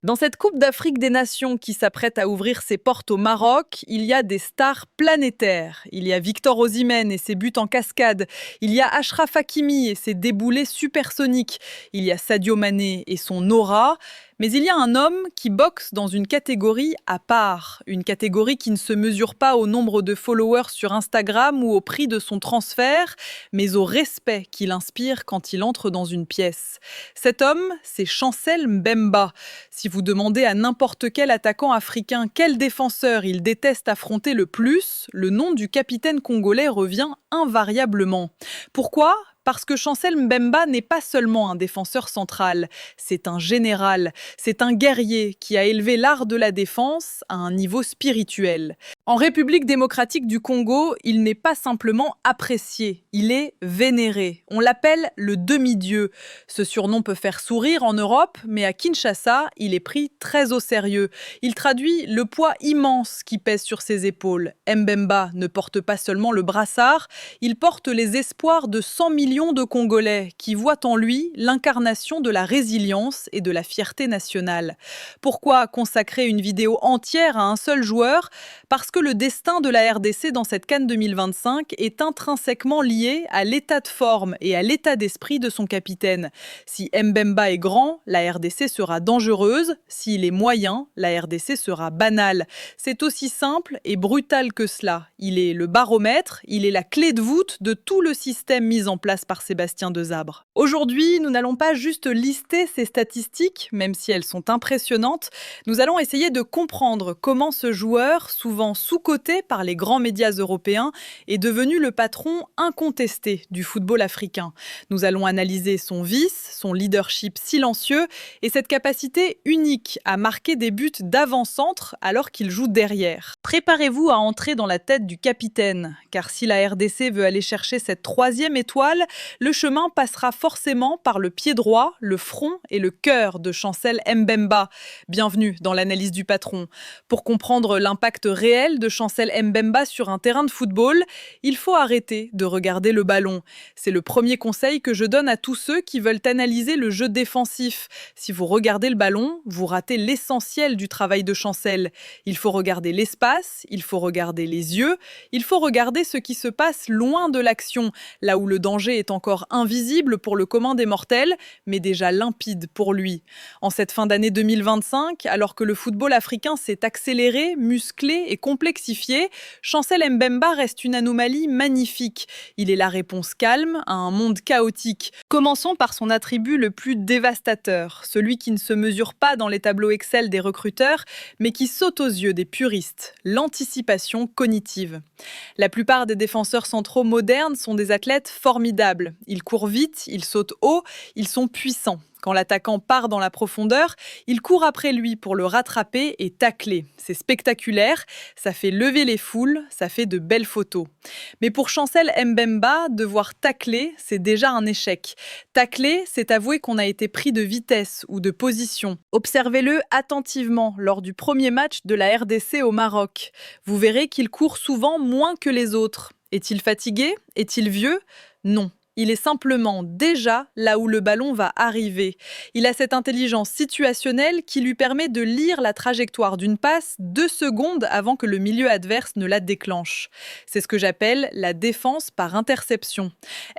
Dans cette Coupe d'Afrique des Nations qui s'apprête à ouvrir ses portes au Maroc, il y a des stars planétaires. Il y a Victor Osimhen et ses buts en cascade. Il y a Achraf Hakimi et ses déboulés supersoniques. Il y a Sadio Mané et son aura. Mais il y a un homme qui boxe dans une catégorie à part. Une catégorie qui ne se mesure pas au nombre de followers sur Instagram ou au prix de son transfert, mais au respect qu'il inspire quand il entre dans une pièce. Cet homme, c'est Chancel Mbemba. Si vous demandez à n'importe quel attaquant africain quel défenseur il déteste affronter le plus, le nom du capitaine congolais revient invariablement. Pourquoi ? Parce que Chancel Mbemba n'est pas seulement un défenseur central, c'est un général, c'est un guerrier qui a élevé l'art de la défense à un niveau spirituel. En République démocratique du Congo, il n'est pas simplement apprécié, il est vénéré. On l'appelle le demi-dieu. Ce surnom peut faire sourire en Europe, mais à Kinshasa, il est pris très au sérieux. Il traduit le poids immense qui pèse sur ses épaules. Mbemba ne porte pas seulement le brassard, il porte les espoirs de 100 millions de Congolais qui voient en lui l'incarnation de la résilience et de la fierté nationale. Pourquoi consacrer une vidéo entière à un seul joueur ? Parce que le destin de la RDC dans cette CAN 2025 est intrinsèquement lié à l'état de forme et à l'état d'esprit de son capitaine. Si Mbemba est grand, la RDC sera dangereuse. S'il est moyen, la RDC sera banale. C'est aussi simple et brutal que cela. Il est le baromètre, il est la clé de voûte de tout le système mis en place par Sébastien Desabre. Aujourd'hui, nous n'allons pas juste lister ces statistiques, même si elles sont impressionnantes. Nous allons essayer de comprendre comment ce joueur, souvent sous-coté par les grands médias européens, est devenu le patron incontesté du football africain. Nous allons analyser son vice, son leadership silencieux et cette capacité unique à marquer des buts d'avant-centre alors qu'il joue derrière. Préparez-vous à entrer dans la tête du capitaine, car si la RDC veut aller chercher cette 3e étoile, le chemin passera forcément par le pied droit, le front et le cœur de Chancel Mbemba. Bienvenue dans l'analyse du patron. Pour comprendre l'impact réel de Chancel Mbemba sur un terrain de football, il faut arrêter de regarder le ballon. C'est le premier conseil que je donne à tous ceux qui veulent analyser le jeu défensif. Si vous regardez le ballon, vous ratez l'essentiel du travail de Chancel. Il faut regarder l'espace, il faut regarder les yeux, il faut regarder ce qui se passe loin de l'action, là où le danger est encore invisible pour le commun des mortels, mais déjà limpide pour lui. En cette fin d'année 2025, alors que le football africain s'est accéléré, musclé et complexifié, Chancel Mbemba reste une anomalie magnifique. Il est la réponse calme à un monde chaotique. Commençons par son attribut le plus dévastateur, celui qui ne se mesure pas dans les tableaux Excel des recruteurs, mais qui saute aux yeux des puristes, l'anticipation cognitive. La plupart des défenseurs centraux modernes sont des athlètes formidables. Ils courent vite, ils sautent haut, ils sont puissants. Quand l'attaquant part dans la profondeur, il court après lui pour le rattraper et tacler. C'est spectaculaire, ça fait lever les foules, ça fait de belles photos. Mais pour Chancel Mbemba, devoir tacler, c'est déjà un échec. Tacler, c'est avouer qu'on a été pris de vitesse ou de position. Observez-le attentivement lors du premier match de la RDC au Maroc. Vous verrez qu'il court souvent moins que les autres. Est-il fatigué ? Est-il vieux ? Non. Il est simplement déjà là où le ballon va arriver. Il a cette intelligence situationnelle qui lui permet de lire la trajectoire d'une passe 2 secondes avant que le milieu adverse ne la déclenche. C'est ce que j'appelle la défense par interception.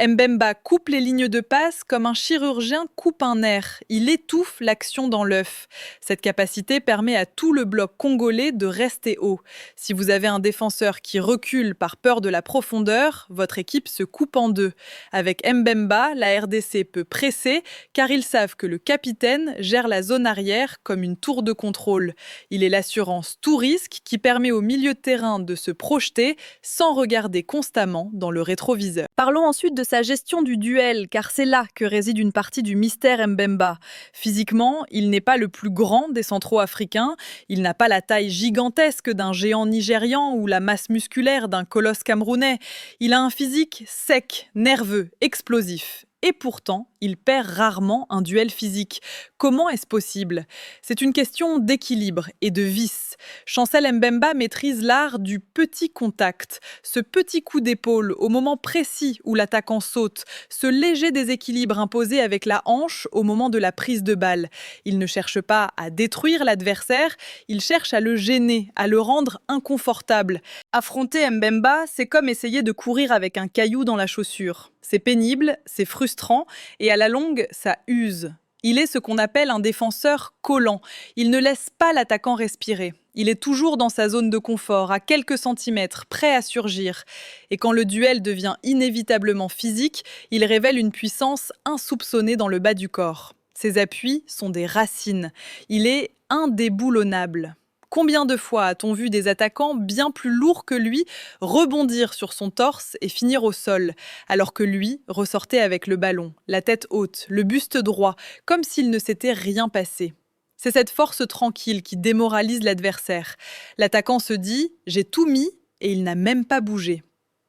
Mbemba coupe les lignes de passe comme un chirurgien coupe un nerf. Il étouffe l'action dans l'œuf. Cette capacité permet à tout le bloc congolais de rester haut. Si vous avez un défenseur qui recule par peur de la profondeur, votre équipe se coupe en deux. Avec Mbemba, la RDC peut presser car ils savent que le capitaine gère la zone arrière comme une tour de contrôle. Il est l'assurance tout risque qui permet au milieu de terrain de se projeter sans regarder constamment dans le rétroviseur. Parlons ensuite de sa gestion du duel car c'est là que réside une partie du mystère Mbemba. Physiquement, il n'est pas le plus grand des centraux africains, il n'a pas la taille gigantesque d'un géant nigérian ou la masse musculaire d'un colosse camerounais. Il a un physique sec, nerveux, explosif. Et pourtant, Il perd rarement un duel physique. Comment est-ce possible? C'est une question d'équilibre et de vice. Chancel Mbemba maîtrise l'art du petit contact. Ce petit coup d'épaule au moment précis où l'attaquant saute. Ce léger déséquilibre imposé avec la hanche au moment de la prise de balle. Il ne cherche pas à détruire l'adversaire, il cherche à le gêner, à le rendre inconfortable. Affronter Mbemba, c'est comme essayer de courir avec un caillou dans la chaussure. C'est pénible, c'est frustrant et à la longue, ça use. Il est ce qu'on appelle un défenseur collant. Il ne laisse pas l'attaquant respirer. Il est toujours dans sa zone de confort, à quelques centimètres, prêt à surgir. Et quand le duel devient inévitablement physique, il révèle une puissance insoupçonnée dans le bas du corps. Ses appuis sont des racines. Il est indéboulonnable. Combien de fois a-t-on vu des attaquants bien plus lourds que lui rebondir sur son torse et finir au sol, alors que lui ressortait avec le ballon, la tête haute, le buste droit, comme s'il ne s'était rien passé. C'est cette force tranquille qui démoralise l'adversaire. L'attaquant se dit « j'ai tout mis » et il n'a même pas bougé.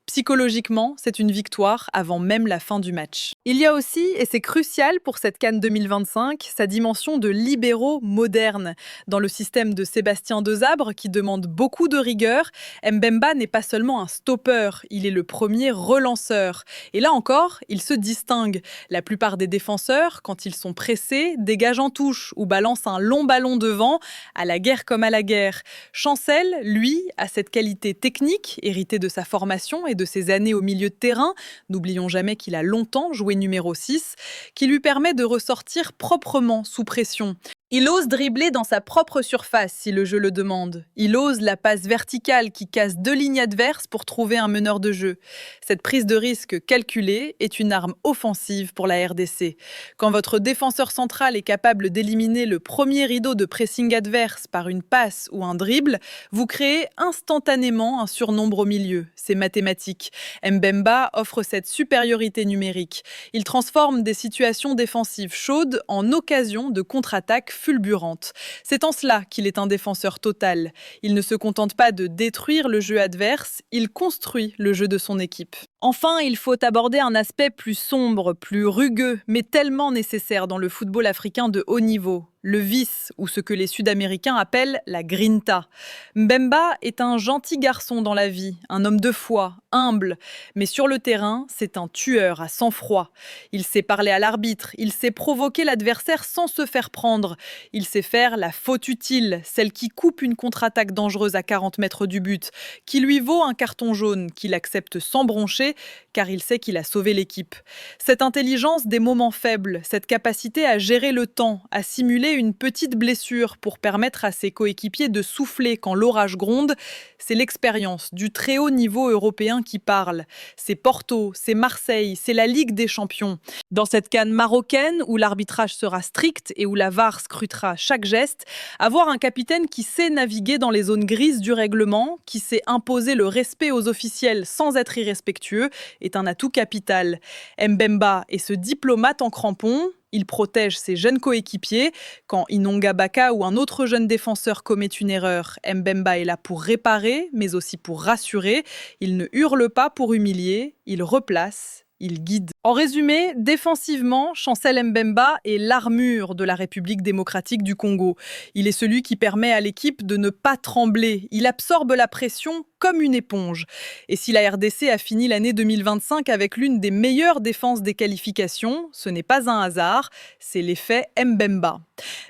Psychologiquement, c'est une victoire avant même la fin du match. Il y a aussi, et c'est crucial pour cette CAN 2025, sa dimension de libéraux moderne. Dans le système de Sébastien Desabre, qui demande beaucoup de rigueur, Mbemba n'est pas seulement un stopper, il est le premier relanceur. Et là encore, il se distingue. La plupart des défenseurs, quand ils sont pressés, dégagent en touche ou balancent un long ballon devant, à la guerre comme à la guerre. Chancel, lui, a cette qualité technique, héritée de sa formation et de ses années au milieu de terrain, n'oublions jamais qu'il a longtemps joué numéro 6, qui lui permet de ressortir proprement sous pression. Il ose dribbler dans sa propre surface si le jeu le demande. Il ose la passe verticale qui casse 2 lignes adverses pour trouver un meneur de jeu. Cette prise de risque calculée est une arme offensive pour la RDC. Quand votre défenseur central est capable d'éliminer le premier rideau de pressing adverse par une passe ou un dribble, vous créez instantanément un surnombre au milieu. C'est mathématique. Mbemba offre cette supériorité numérique. Il transforme des situations défensives chaudes en occasions de contre-attaque fulgurante. C'est en cela qu'il est un défenseur total. Il ne se contente pas de détruire le jeu adverse, il construit le jeu de son équipe. Enfin, il faut aborder un aspect plus sombre, plus rugueux, mais tellement nécessaire dans le football africain de haut niveau. Le vice, ou ce que les Sud-Américains appellent la grinta. Mbemba est un gentil garçon dans la vie, un homme de foi, humble. Mais sur le terrain, c'est un tueur à sang-froid. Il sait parler à l'arbitre, il sait provoquer l'adversaire sans se faire prendre. Il sait faire la faute utile, celle qui coupe une contre-attaque dangereuse à 40 mètres du but, qui lui vaut un carton jaune, qu'il accepte sans broncher, car il sait qu'il a sauvé l'équipe. Cette intelligence des moments faibles, cette capacité à gérer le temps, à simuler une petite blessure pour permettre à ses coéquipiers de souffler quand l'orage gronde, c'est l'expérience du très haut niveau européen qui parle. C'est Porto, c'est Marseille, c'est la Ligue des Champions. Dans cette CAN marocaine, où l'arbitrage sera strict et où la VAR scrutera chaque geste, avoir un capitaine qui sait naviguer dans les zones grises du règlement, qui sait imposer le respect aux officiels sans être irrespectueux, est un atout capital. Mbemba est ce diplomate en crampons. Il protège ses jeunes coéquipiers. Quand Inonga Baka ou un autre jeune défenseur commet une erreur, Mbemba est là pour réparer, mais aussi pour rassurer. Il ne hurle pas pour humilier, il replace. Il guide. En résumé, défensivement, Chancel Mbemba est l'armure de la République démocratique du Congo. Il est celui qui permet à l'équipe de ne pas trembler. Il absorbe la pression comme une éponge. Et si la RDC a fini l'année 2025 avec l'une des meilleures défenses des qualifications, ce n'est pas un hasard, c'est l'effet Mbemba.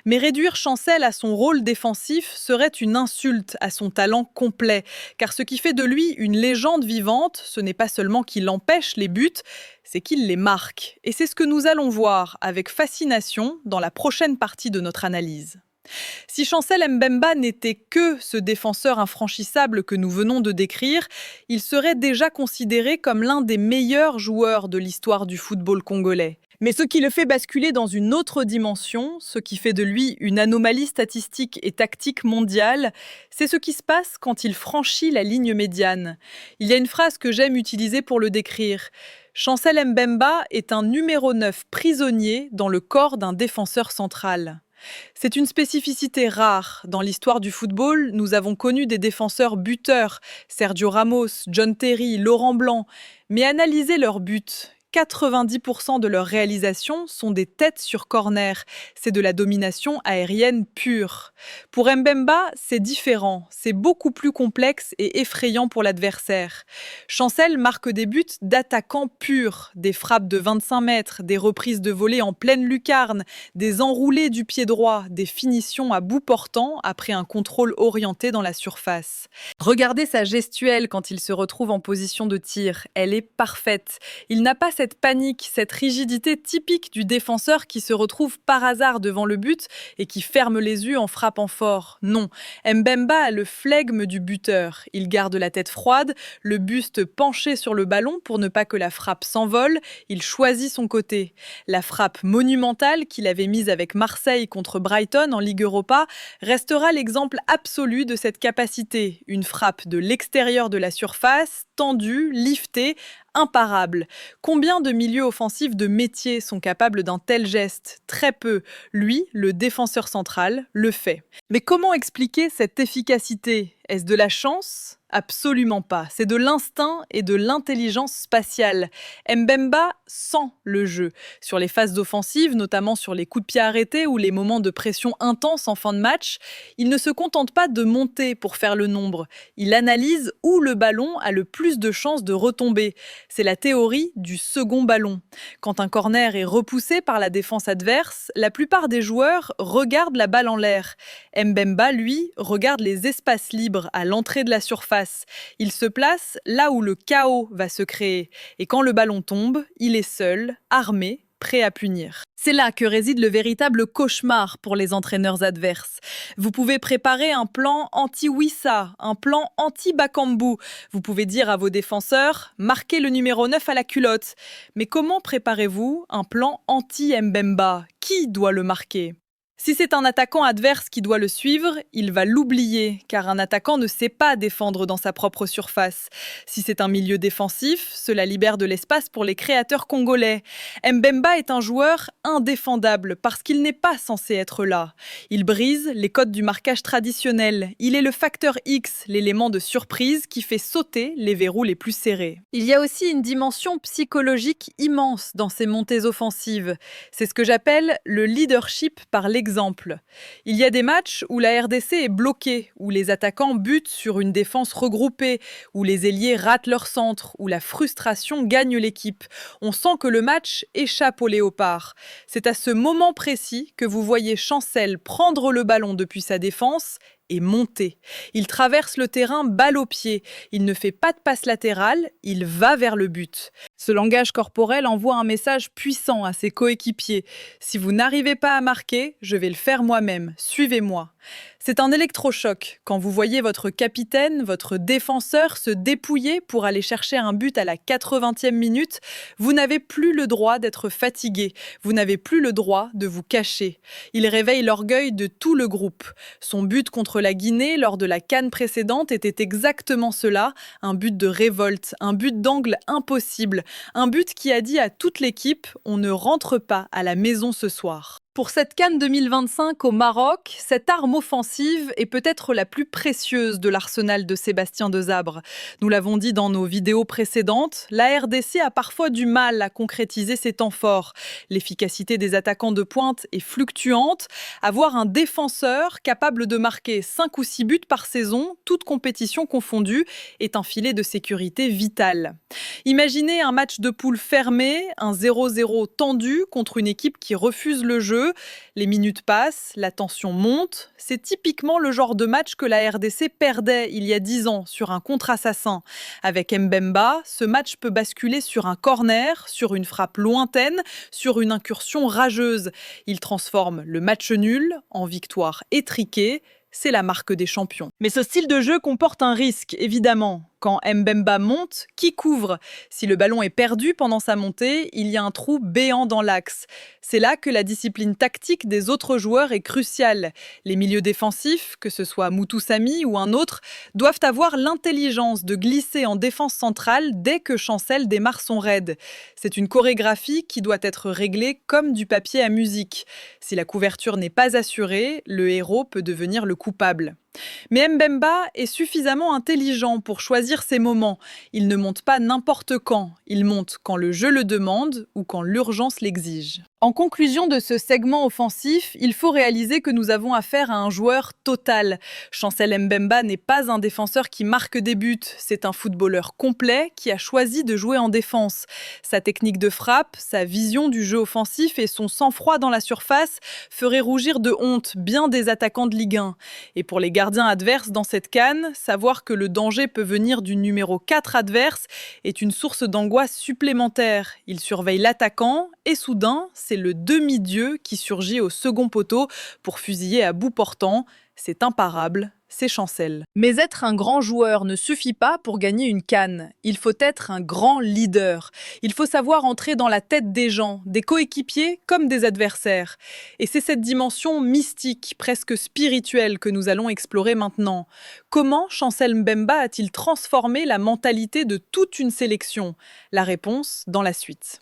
Mais réduire Chancel à son rôle défensif serait une insulte à son talent complet. Car ce qui fait de lui une légende vivante, ce n'est pas seulement qu'il empêche les buts, c'est qu'il les marque. Et c'est ce que nous allons voir avec fascination dans la prochaine partie de notre analyse. Si Chancel Mbemba n'était que ce défenseur infranchissable que nous venons de décrire, il serait déjà considéré comme l'un des meilleurs joueurs de l'histoire du football congolais. Mais ce qui le fait basculer dans une autre dimension, ce qui fait de lui une anomalie statistique et tactique mondiale, c'est ce qui se passe quand il franchit la ligne médiane. Il y a une phrase que j'aime utiliser pour le décrire. Chancel Mbemba est un numéro 9 prisonnier dans le corps d'un défenseur central. C'est une spécificité rare. Dans l'histoire du football, nous avons connu des défenseurs buteurs, Sergio Ramos, John Terry, Laurent Blanc. Mais analysez leurs buts. 90% de leurs réalisations sont des têtes sur corner. C'est de la domination aérienne pure. Pour Mbemba, c'est différent. C'est beaucoup plus complexe et effrayant pour l'adversaire. Chancel marque des buts d'attaquants purs, des frappes de 25 mètres, des reprises de volée en pleine lucarne, des enroulés du pied droit, des finitions à bout portant après un contrôle orienté dans la surface. Regardez sa gestuelle quand il se retrouve en position de tir. Elle est parfaite. Il n'a pas cette panique, cette rigidité typique du défenseur qui se retrouve par hasard devant le but et qui ferme les yeux en frappant fort. Non, Mbemba a le flegme du buteur. Il garde la tête froide, le buste penché sur le ballon pour ne pas que la frappe s'envole. Il choisit son côté. La frappe monumentale qu'il avait mise avec Marseille contre Brighton en Ligue Europa restera l'exemple absolu de cette capacité. Une frappe de l'extérieur de la surface, tendue, liftée, imparable. Combien de milieux offensifs de métier sont capables d'un tel geste? Très peu. Lui, le défenseur central, le fait. Mais comment expliquer cette efficacité? Est-ce de la chance? Absolument pas. C'est de l'instinct et de l'intelligence spatiale. Mbemba sent le jeu. Sur les phases offensives, notamment sur les coups de pied arrêtés ou les moments de pression intense en fin de match, il ne se contente pas de monter pour faire le nombre. Il analyse où le ballon a le plus de chances de retomber. C'est la théorie du second ballon. Quand un corner est repoussé par la défense adverse, la plupart des joueurs regardent la balle en l'air. Mbemba, lui, regarde les espaces libres à l'entrée de la surface. Il se place là où le chaos va se créer. Et quand le ballon tombe, il est seul, armé, prêt à punir. C'est là que réside le véritable cauchemar pour les entraîneurs adverses. Vous pouvez préparer un plan anti-Wissa, un plan anti-Bakambu. Vous pouvez dire à vos défenseurs « marquez le numéro 9 à la culotte ». Mais comment préparez-vous un plan anti-Mbemba? Qui doit le marquer? Si c'est un attaquant adverse qui doit le suivre, il va l'oublier, car un attaquant ne sait pas défendre dans sa propre surface. Si c'est un milieu défensif, cela libère de l'espace pour les créateurs congolais. Mbemba est un joueur indéfendable, parce qu'il n'est pas censé être là. Il brise les codes du marquage traditionnel. Il est le facteur X, l'élément de surprise qui fait sauter les verrous les plus serrés. Il y a aussi une dimension psychologique immense dans ces montées offensives. C'est ce que j'appelle le leadership par l'exemple. Il y a des matchs où la RDC est bloquée, où les attaquants butent sur une défense regroupée, où les ailiers ratent leur centre, où la frustration gagne l'équipe. On sent que le match échappe aux léopards. C'est à ce moment précis que vous voyez Chancel prendre le ballon depuis sa défense et monter. Il traverse le terrain balle au pied. Il ne fait pas de passe latérale, il va vers le but. Ce langage corporel envoie un message puissant à ses coéquipiers. Si vous n'arrivez pas à marquer, je vais le faire moi-même. Suivez-moi. C'est un électrochoc quand vous voyez votre capitaine, votre défenseur se dépouiller pour aller chercher un but à la 80e minute. Vous n'avez plus le droit d'être fatigué. Vous n'avez plus le droit de vous cacher. Il réveille l'orgueil de tout le groupe. Son but contre la Guinée lors de la CAN précédente était exactement cela, un but de révolte, un but d'angle impossible, un but qui a dit à toute l'équipe « on ne rentre pas à la maison ce soir ». Pour cette CAN 2025 au Maroc, cette arme offensive est peut-être la plus précieuse de l'arsenal de Sébastien Desabre. Nous l'avons dit dans nos vidéos précédentes, la RDC a parfois du mal à concrétiser ses temps forts. L'efficacité des attaquants de pointe est fluctuante. Avoir un défenseur capable de marquer 5 ou 6 buts par saison, toute compétition confondue, est un filet de sécurité vital. Imaginez un match de poule fermé, un 0-0 tendu contre une équipe qui refuse le jeu. Les minutes passent, la tension monte. C'est typiquement le genre de match que la RDC perdait il y a 10 ans sur un contre-assassin. Avec Mbemba, ce match peut basculer sur un corner, sur une frappe lointaine, sur une incursion rageuse. Il transforme le match nul en victoire étriquée. C'est la marque des champions. Mais ce style de jeu comporte un risque, évidemment. Quand Mbemba monte, qui couvre? Si le ballon est perdu pendant sa montée, il y a un trou béant dans l'axe. C'est là que la discipline tactique des autres joueurs est cruciale. Les milieux défensifs, que ce soit Moutou Samy ou un autre, doivent avoir l'intelligence de glisser en défense centrale dès que Chancel démarre son raid. C'est une chorégraphie qui doit être réglée comme du papier à musique. Si la couverture n'est pas assurée, le héros peut devenir le coupable. Mais Mbemba est suffisamment intelligent pour choisir ses moments. Il ne monte pas n'importe quand, il monte quand le jeu le demande ou quand l'urgence l'exige. En conclusion de ce segment offensif, il faut réaliser que nous avons affaire à un joueur total. Chancel Mbemba n'est pas un défenseur qui marque des buts, c'est un footballeur complet qui a choisi de jouer en défense. Sa technique de frappe, sa vision du jeu offensif et son sang-froid dans la surface feraient rougir de honte bien des attaquants de Ligue 1. Et pour les gardiens adverses dans cette CAN, savoir que le danger peut venir du numéro 4 adverse est une source d'angoisse supplémentaire. Il surveille l'attaquant et soudain, c'est le demi-dieu qui surgit au second poteau pour fusiller à bout portant. C'est imparable, c'est Chancel. Mais être un grand joueur ne suffit pas pour gagner une CAN. Il faut être un grand leader. Il faut savoir entrer dans la tête des gens, des coéquipiers comme des adversaires. Et c'est cette dimension mystique, presque spirituelle que nous allons explorer maintenant. Comment Chancel Mbemba a-t-il transformé la mentalité de toute une sélection? La réponse dans la suite.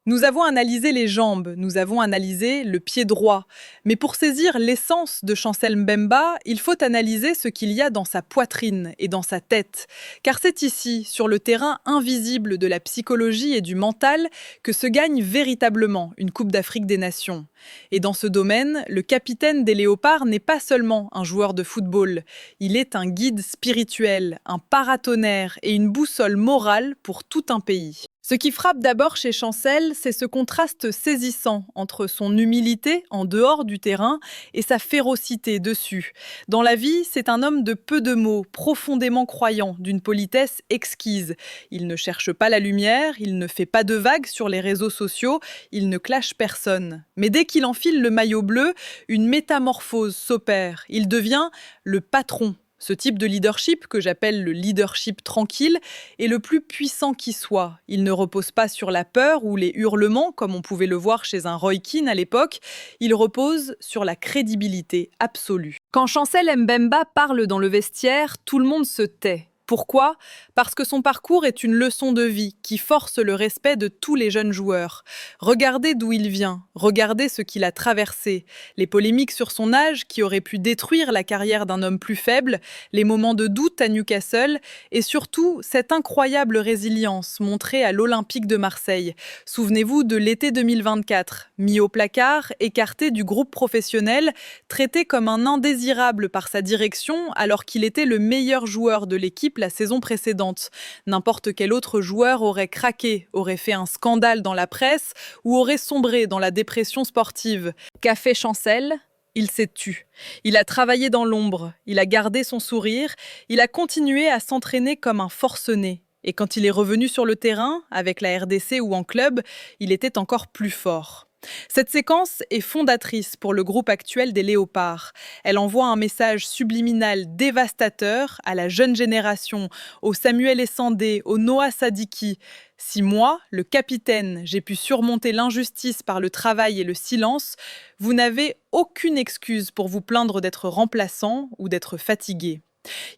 Nous avons analysé les jambes, nous avons analysé le pied droit. Mais pour saisir l'essence de Chancel Mbemba, il faut analyser ce qu'il y a dans sa poitrine et dans sa tête. Car c'est ici, sur le terrain invisible de la psychologie et du mental, que se gagne véritablement une Coupe d'Afrique des Nations. Et dans ce domaine, le capitaine des Léopards n'est pas seulement un joueur de football. Il est un guide spirituel, un paratonnerre et une boussole morale pour tout un pays. Ce qui frappe d'abord chez Chancel, c'est ce contraste saisissant entre son humilité en dehors du terrain et sa férocité dessus. Dans la vie, c'est un homme de peu de mots, profondément croyant, d'une politesse exquise. Il ne cherche pas la lumière, il ne fait pas de vagues sur les réseaux sociaux, il ne clash personne. Mais dès qu'il enfile le maillot bleu, une métamorphose s'opère. Il devient le patron. Ce type de leadership, que j'appelle le leadership tranquille, est le plus puissant qui soit. Il ne repose pas sur la peur ou les hurlements, comme on pouvait le voir chez un Roy Keane à l'époque. Il repose sur la crédibilité absolue. Quand Chancel Mbemba parle dans le vestiaire, tout le monde se tait. Pourquoi? Parce que son parcours est une leçon de vie qui force le respect de tous les jeunes joueurs. Regardez d'où il vient, regardez ce qu'il a traversé, les polémiques sur son âge qui auraient pu détruire la carrière d'un homme plus faible, les moments de doute à Newcastle et surtout cette incroyable résilience montrée à l'Olympique de Marseille. Souvenez-vous de l'été 2024, mis au placard, écarté du groupe professionnel, traité comme un indésirable par sa direction alors qu'il était le meilleur joueur de l'équipe la saison précédente. N'importe quel autre joueur aurait craqué, aurait fait un scandale dans la presse ou aurait sombré dans la dépression sportive. Qu'a fait Chancel ? Il s'est tu. Il a travaillé dans l'ombre, il a gardé son sourire, il a continué à s'entraîner comme un forcené. Et quand il est revenu sur le terrain, avec la RDC ou en club, il était encore plus fort. Cette séquence est fondatrice pour le groupe actuel des Léopards. Elle envoie un message subliminal dévastateur à la jeune génération, au Samuel Essandé, au Noah Sadiki. Si moi, le capitaine, j'ai pu surmonter l'injustice par le travail et le silence, vous n'avez aucune excuse pour vous plaindre d'être remplaçant ou d'être fatigué.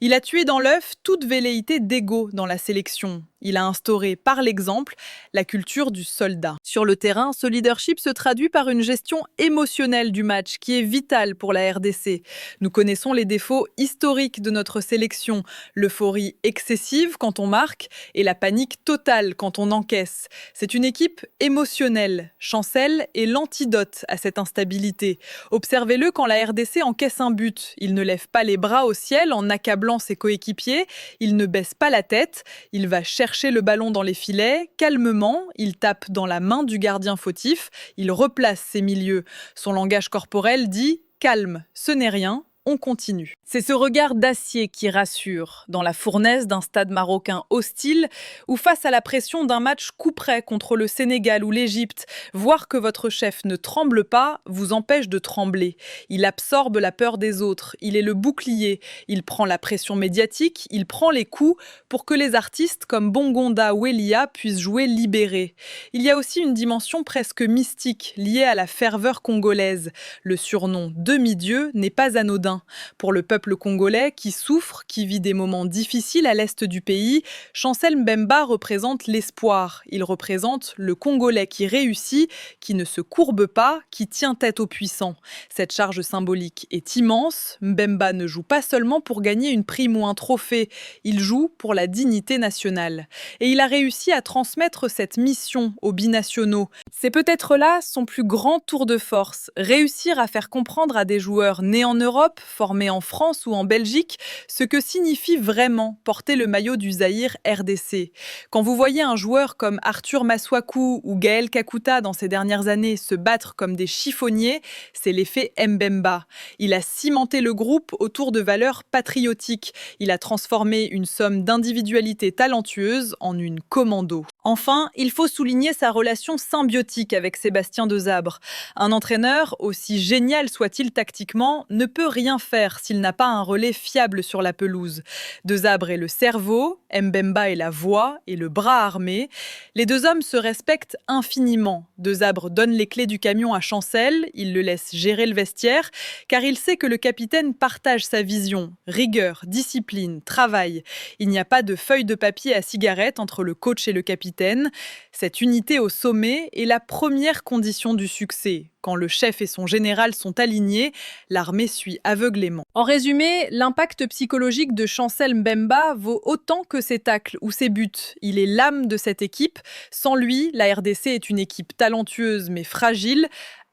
Il a tué dans l'œuf toute velléité d'ego dans la sélection. Il a instauré, par l'exemple, la culture du soldat. Sur le terrain, ce leadership se traduit par une gestion émotionnelle du match qui est vitale pour la RDC. Nous connaissons les défauts historiques de notre sélection, l'euphorie excessive quand on marque et la panique totale quand on encaisse. C'est une équipe émotionnelle. Chancel est l'antidote à cette instabilité. Observez-le quand la RDC encaisse un but. Il ne lève pas les bras au ciel en accablant ses coéquipiers, il ne baisse pas la tête, il va chercher le ballon dans les filets, calmement, il tape dans la main du gardien fautif, il replace ses milieux. Son langage corporel dit « calme, ce n'est rien ». On continue. C'est ce regard d'acier qui rassure, dans la fournaise d'un stade marocain hostile ou face à la pression d'un match coup-près contre le Sénégal ou l'Égypte. Voir que votre chef ne tremble pas vous empêche de trembler. Il absorbe la peur des autres, il est le bouclier, il prend la pression médiatique, il prend les coups pour que les artistes comme Bongonda ou Elia puissent jouer libérés. Il y a aussi une dimension presque mystique liée à la ferveur congolaise. Le surnom demi-dieu n'est pas anodin. soutien. Pour le peuple congolais qui souffre, qui vit des moments difficiles à l'est du pays, Chancel Mbemba représente l'espoir. Il représente le Congolais qui réussit, qui ne se courbe pas, qui tient tête aux puissants. Cette charge symbolique est immense. Mbemba ne joue pas seulement pour gagner une prime ou un trophée, il joue pour la dignité nationale. Et il a réussi à transmettre cette mission aux binationaux. C'est peut-être là son plus grand tour de force, réussir à faire comprendre à des joueurs nés en Europe, formés en France ou en Belgique, ce que signifie vraiment porter le maillot du Zaïre RDC. Quand vous voyez un joueur comme Arthur Masuaku ou Gaël Kakuta dans ces dernières années se battre comme des chiffonniers, c'est l'effet Mbemba. Il a cimenté le groupe autour de valeurs patriotiques. Il a transformé une somme d'individualités talentueuses en une commando. Enfin, il faut souligner sa relation symbiotique avec Sébastien Desabre. Un entraîneur, aussi génial soit-il tactiquement, ne peut rien faire s'il n'a pas un relais fiable sur la pelouse. Desabre est le cerveau, Mbemba est la voix et le bras armé. Les deux hommes se respectent infiniment. Desabre donne les clés du camion à Chancel, il le laisse gérer le vestiaire, car il sait que le capitaine partage sa vision. Rigueur, discipline, travail. Il n'y a pas de feuille de papier à cigarette entre le coach et le capitaine. Cette unité au sommet est la première condition du succès. Quand le chef et son général sont alignés, l'armée suit aveuglément. En résumé, l'impact psychologique de Chancel Mbemba vaut autant que ses tacles ou ses buts. Il est l'âme de cette équipe. Sans lui, la RDC est une équipe talentueuse mais fragile.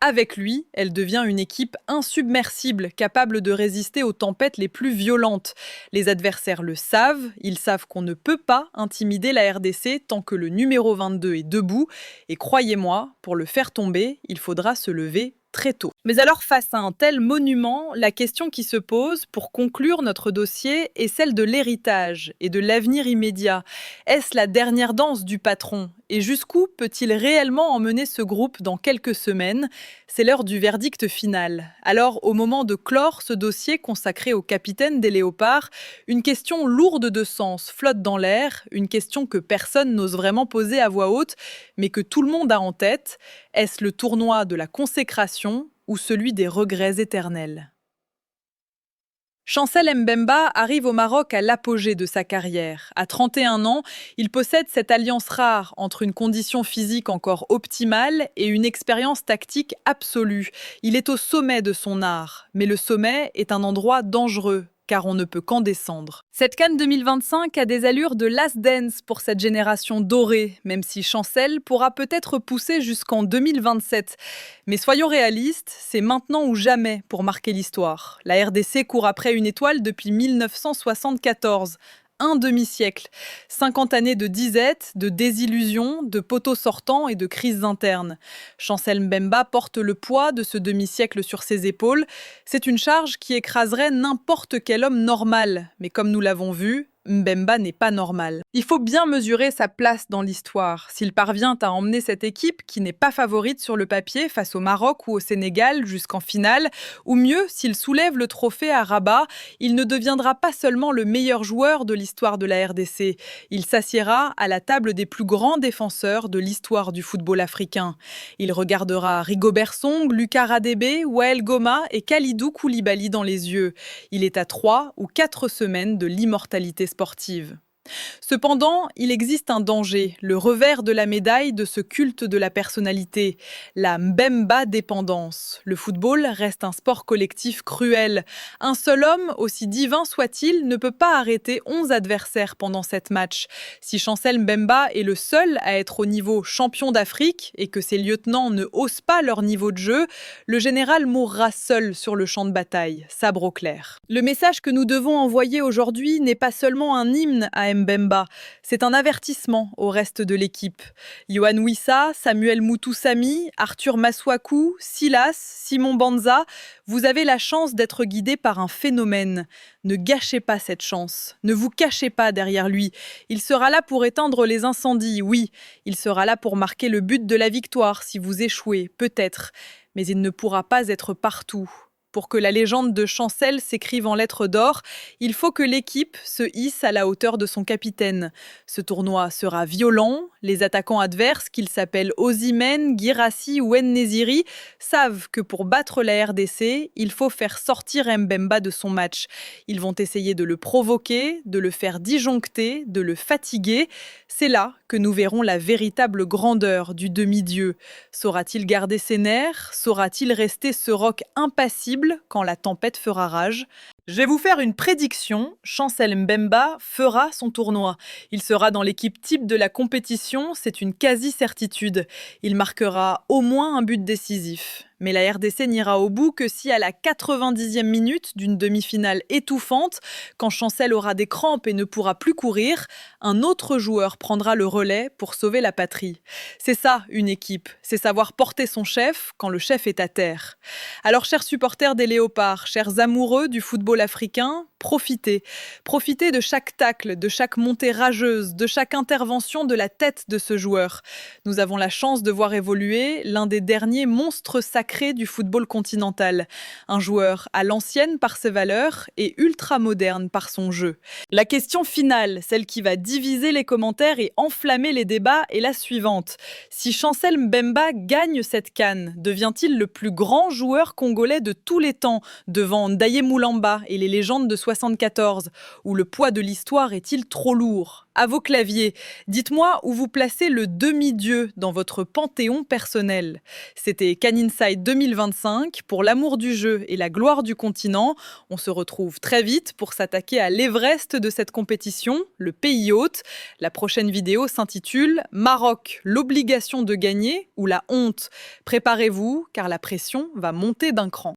Avec lui, elle devient une équipe insubmersible, capable de résister aux tempêtes les plus violentes. Les adversaires le savent, ils savent qu'on ne peut pas intimider la RDC tant que le numéro 22 est debout. Et croyez-moi, pour le faire tomber, il faudra se lever très tôt. Mais alors, face à un tel monument, la question qui se pose pour conclure notre dossier est celle de l'héritage et de l'avenir immédiat. Est-ce la dernière danse du patron ? Et jusqu'où peut-il réellement emmener ce groupe dans quelques semaines ? C'est l'heure du verdict final. Alors, au moment de clore ce dossier consacré au capitaine des Léopards, une question lourde de sens flotte dans l'air, une question que personne n'ose vraiment poser à voix haute, mais que tout le monde a en tête. Est-ce le tournoi de la consécration ou celui des regrets éternels ? Chancel Mbemba arrive au Maroc à l'apogée de sa carrière. À 31 ans, il possède cette alliance rare entre une condition physique encore optimale et une expérience tactique absolue. Il est au sommet de son art, mais le sommet est un endroit dangereux, car on ne peut qu'en descendre. Cette CAN 2025 a des allures de last dance pour cette génération dorée, même si Chancel pourra peut-être pousser jusqu'en 2027. Mais soyons réalistes, c'est maintenant ou jamais pour marquer l'histoire. La RDC court après une étoile depuis 1974. Un demi-siècle. 50 années de disette, de désillusion, de poteaux sortants et de crises internes. Chancel Mbemba porte le poids de ce demi-siècle sur ses épaules. C'est une charge qui écraserait n'importe quel homme normal. Mais comme nous l'avons vu, Mbemba n'est pas normal. Il faut bien mesurer sa place dans l'histoire. S'il parvient à emmener cette équipe, qui n'est pas favorite sur le papier face au Maroc ou au Sénégal, jusqu'en finale, ou mieux, s'il soulève le trophée à Rabat, il ne deviendra pas seulement le meilleur joueur de l'histoire de la RDC. Il s'assiera à la table des plus grands défenseurs de l'histoire du football africain. Il regardera Rigobert Song, Lucas Radebe, Wael Goma et Kalidou Koulibaly dans les yeux. Il est à 3 ou 4 semaines de l'immortalité sportive. Cependant, il existe un danger, le revers de la médaille de ce culte de la personnalité, la Mbemba dépendance. Le football reste un sport collectif cruel. Un seul homme, aussi divin soit-il, ne peut pas arrêter 11 adversaires pendant 7 matchs. Si Chancel Mbemba est le seul à être au niveau champion d'Afrique et que ses lieutenants ne haussent pas leur niveau de jeu, le général mourra seul sur le champ de bataille, sabre au clair. Le message que nous devons envoyer aujourd'hui n'est pas seulement un hymne à Mbemba, c'est un avertissement au reste de l'équipe. Yohan Wissa, Samuel Moutoussamy, Arthur Masuaku, Silas, Simon Banza, vous avez la chance d'être guidés par un phénomène. Ne gâchez pas cette chance, ne vous cachez pas derrière lui. Il sera là pour éteindre les incendies, oui. Il sera là pour marquer le but de la victoire si vous échouez, peut-être. Mais il ne pourra pas être partout. Pour que la légende de Chancel s'écrive en lettres d'or, il faut que l'équipe se hisse à la hauteur de son capitaine. Ce tournoi sera violent. Les attaquants adverses, qu'ils s'appellent Osimhen, Guirassy ou En-Nesyri, savent que pour battre la RDC, il faut faire sortir Mbemba de son match. Ils vont essayer de le provoquer, de le faire disjoncter, de le fatiguer. C'est là que nous verrons la véritable grandeur du demi-dieu. Saura-t-il garder ses nerfs? Saura-t-il rester ce roc impassible quand la tempête fera rage? Je vais vous faire une prédiction. Chancel Mbemba fera son tournoi. Il sera dans l'équipe type de la compétition, c'est une quasi-certitude. Il marquera au moins un but décisif. Mais la RDC n'ira au bout que si à la 90e minute d'une demi-finale étouffante, quand Chancel aura des crampes et ne pourra plus courir, un autre joueur prendra le relais pour sauver la patrie. C'est ça, une équipe. C'est savoir porter son chef quand le chef est à terre. Alors, chers supporters des Léopards, chers amoureux du football africain, profitez. Profitez de chaque tacle, de chaque montée rageuse, de chaque intervention de la tête de ce joueur. Nous avons la chance de voir évoluer l'un des derniers monstres sacrés du football continental. Un joueur à l'ancienne par ses valeurs et ultra moderne par son jeu. La question finale, celle qui va diviser les commentaires et enflammer les débats, est la suivante. Si Chancel Mbemba gagne cette CAN, devient-il le plus grand joueur congolais de tous les temps, devant Ndaye Moulamba et les légendes de 74? Ou le poids de l'histoire est-il trop lourd? À vos claviers, dites-moi où vous placez le demi-dieu dans votre panthéon personnel. C'était CAN Inside 2025 pour l'amour du jeu et la gloire du continent. On se retrouve très vite pour s'attaquer à l'Everest de cette compétition, le pays hôte. La prochaine vidéo s'intitule Maroc, l'obligation de gagner ou la honte. Préparez-vous car la pression va monter d'un cran.